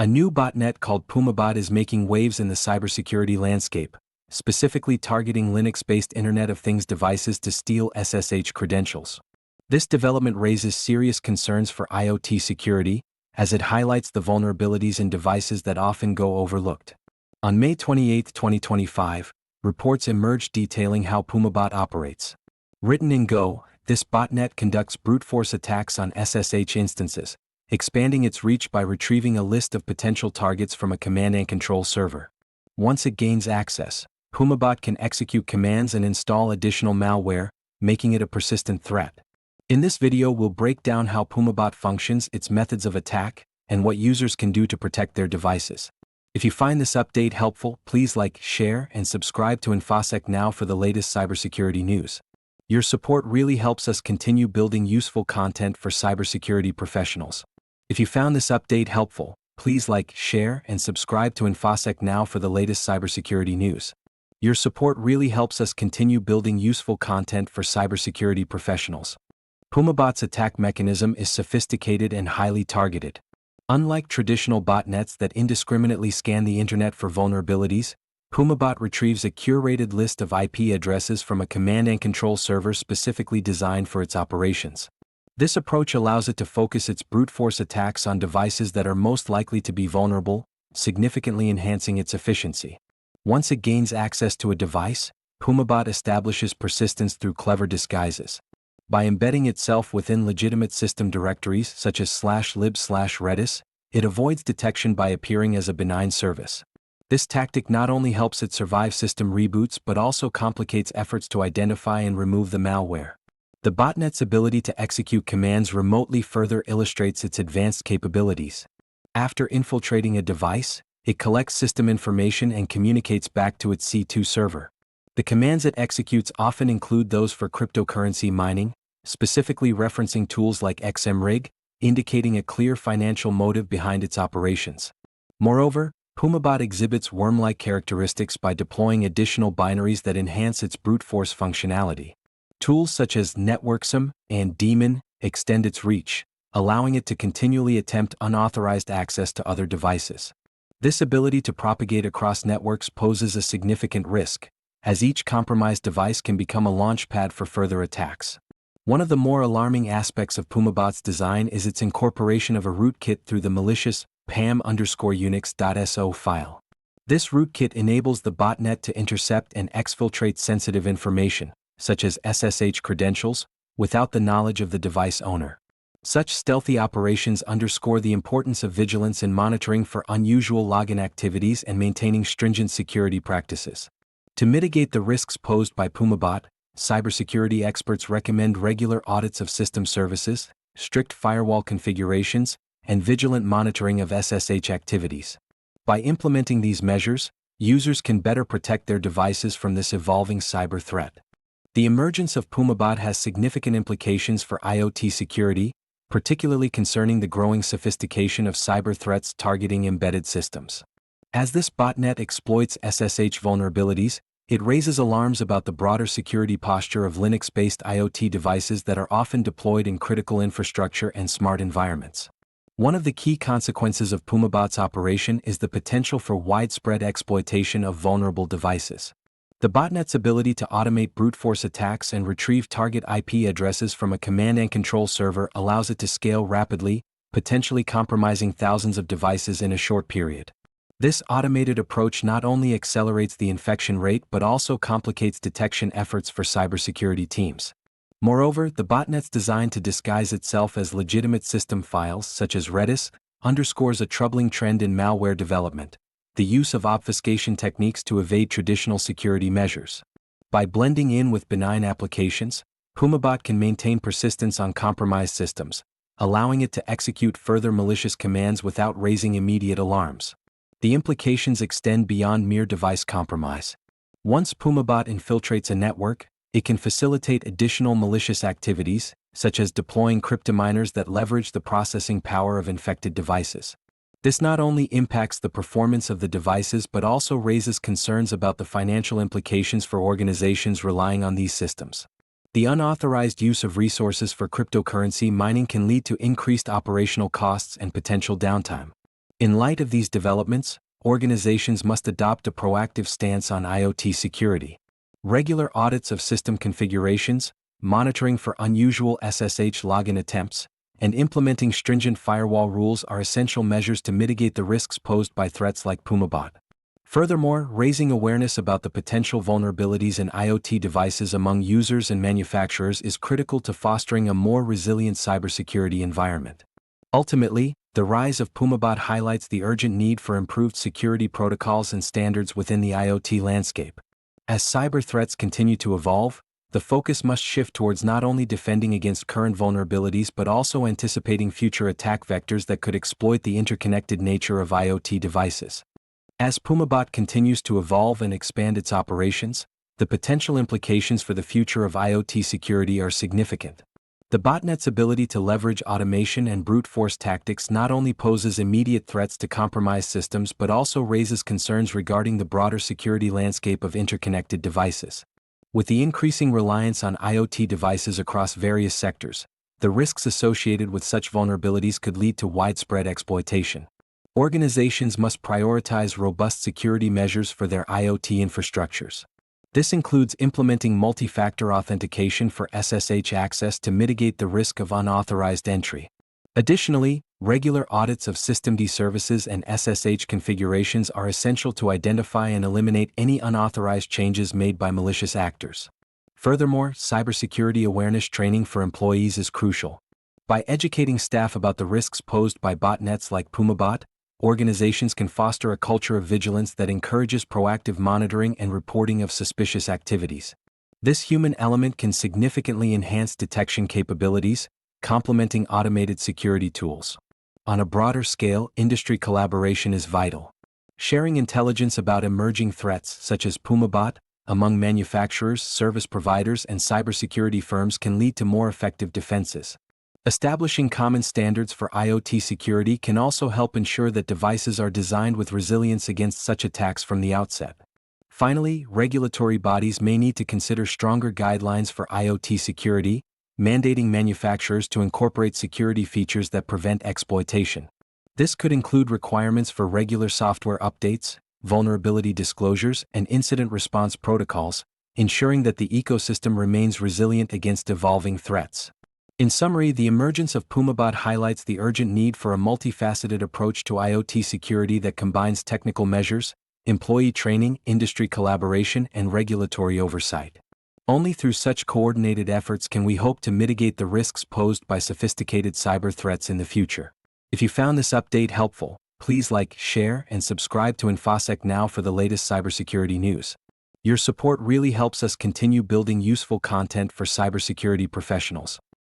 A new botnet called PumaBot is making waves in the cybersecurity landscape, specifically targeting Linux-based Internet of Things devices to steal SSH credentials. This development raises serious concerns for IoT security, as it highlights the vulnerabilities in devices that often go overlooked. On May 28, 2025, reports emerged detailing how PumaBot operates. Written in Go, this botnet conducts brute force attacks on SSH instances, expanding its reach by retrieving a list of potential targets from a command and control server. Once it gains access, PumaBot can execute commands and install additional malware, making it a persistent threat. In this video, we'll break down how PumaBot functions, its methods of attack, and what users can do to protect their devices. If you find this update helpful, please like, share, and subscribe to InfoSec Now for the latest cybersecurity news. Your support really helps us continue building useful content for cybersecurity professionals. If you found this update helpful, please like, share, and subscribe to InfoSec Now for the latest cybersecurity news. Your support really helps us continue building useful content for cybersecurity professionals. PumaBot's attack mechanism is sophisticated and highly targeted. Unlike traditional botnets that indiscriminately scan the internet for vulnerabilities, PumaBot retrieves a curated list of IP addresses from a command and control server specifically designed for its operations. This approach allows it to focus its brute force attacks on devices that are most likely to be vulnerable, significantly enhancing its efficiency. Once it gains access to a device, PumaBot establishes persistence through clever disguises. By embedding itself within legitimate system directories such as /lib/redis, it avoids detection by appearing as a benign service. This tactic not only helps it survive system reboots but also complicates efforts to identify and remove the malware. The botnet's ability to execute commands remotely further illustrates its advanced capabilities. After infiltrating a device, it collects system information and communicates back to its C2 server. The commands it executes often include those for cryptocurrency mining, specifically referencing tools like XMRig, indicating a clear financial motive behind its operations. Moreover, PumaBot exhibits worm-like characteristics by deploying additional binaries that enhance its brute force functionality. Tools such as networksum and daemon extend its reach, allowing it to continually attempt unauthorized access to other devices. This ability to propagate across networks poses a significant risk, as each compromised device can become a launchpad for further attacks. One of the more alarming aspects of PumaBot's design is its incorporation of a rootkit through the malicious pam_unix.so file. This rootkit enables the botnet to intercept and exfiltrate sensitive information, such as SSH credentials, without the knowledge of the device owner. Such stealthy operations underscore the importance of vigilance in monitoring for unusual login activities and maintaining stringent security practices. To mitigate the risks posed by PumaBot, cybersecurity experts recommend regular audits of system services, strict firewall configurations, and vigilant monitoring of SSH activities. By implementing these measures, users can better protect their devices from this evolving cyber threat. The emergence of PumaBot has significant implications for IoT security, particularly concerning the growing sophistication of cyber threats targeting embedded systems. As this botnet exploits SSH vulnerabilities, it raises alarms about the broader security posture of Linux-based IoT devices that are often deployed in critical infrastructure and smart environments. One of the key consequences of PumaBot's operation is the potential for widespread exploitation of vulnerable devices. The botnet's ability to automate brute force attacks and retrieve target IP addresses from a command and control server allows it to scale rapidly, potentially compromising thousands of devices in a short period. This automated approach not only accelerates the infection rate but also complicates detection efforts for cybersecurity teams. Moreover, the botnet's design to disguise itself as legitimate system files such as Redis underscores a troubling trend in malware development: the use of obfuscation techniques to evade traditional security measures. By blending in with benign applications, PumaBot can maintain persistence on compromised systems, allowing it to execute further malicious commands without raising immediate alarms. The implications extend beyond mere device compromise. Once PumaBot infiltrates a network, it can facilitate additional malicious activities, such as deploying cryptominers that leverage the processing power of infected devices. This not only impacts the performance of the devices but also raises concerns about the financial implications for organizations relying on these systems. The unauthorized use of resources for cryptocurrency mining can lead to increased operational costs and potential downtime. In light of these developments, organizations must adopt a proactive stance on IoT security. Regular audits of system configurations, monitoring for unusual SSH login attempts, and implementing stringent firewall rules are essential measures to mitigate the risks posed by threats like PumaBot. Furthermore, raising awareness about the potential vulnerabilities in IoT devices among users and manufacturers is critical to fostering a more resilient cybersecurity environment. Ultimately, the rise of PumaBot highlights the urgent need for improved security protocols and standards within the IoT landscape. As cyber threats continue to evolve, the focus must shift towards not only defending against current vulnerabilities but also anticipating future attack vectors that could exploit the interconnected nature of IoT devices. As PumaBot continues to evolve and expand its operations, the potential implications for the future of IoT security are significant. The botnet's ability to leverage automation and brute force tactics not only poses immediate threats to compromised systems but also raises concerns regarding the broader security landscape of interconnected devices. With the increasing reliance on IoT devices across various sectors, the risks associated with such vulnerabilities could lead to widespread exploitation. Organizations must prioritize robust security measures for their IoT infrastructures. This includes implementing multi-factor authentication for SSH access to mitigate the risk of unauthorized entry. Additionally, regular audits of systemd services and SSH configurations are essential to identify and eliminate any unauthorized changes made by malicious actors. Furthermore, cybersecurity awareness training for employees is crucial. By educating staff about the risks posed by botnets like PumaBot, organizations can foster a culture of vigilance that encourages proactive monitoring and reporting of suspicious activities. This human element can significantly enhance detection capabilities, complementing automated security tools. On a broader scale, industry collaboration is vital. Sharing intelligence about emerging threats such as PumaBot among manufacturers, service providers, and cybersecurity firms can lead to more effective defenses. Establishing common standards for IoT security can also help ensure that devices are designed with resilience against such attacks from the outset. Finally, regulatory bodies may need to consider stronger guidelines for IoT security, mandating manufacturers to incorporate security features that prevent exploitation. This could include requirements for regular software updates, vulnerability disclosures, and incident response protocols, ensuring that the ecosystem remains resilient against evolving threats. In summary, the emergence of PumaBot highlights the urgent need for a multifaceted approach to IoT security that combines technical measures, employee training, industry collaboration, and regulatory oversight. Only through such coordinated efforts can we hope to mitigate the risks posed by sophisticated cyber threats in the future. If you found this update helpful, please like, share, and subscribe to InfoSec Now for the latest cybersecurity news. Your support really helps us continue building useful content for cybersecurity professionals.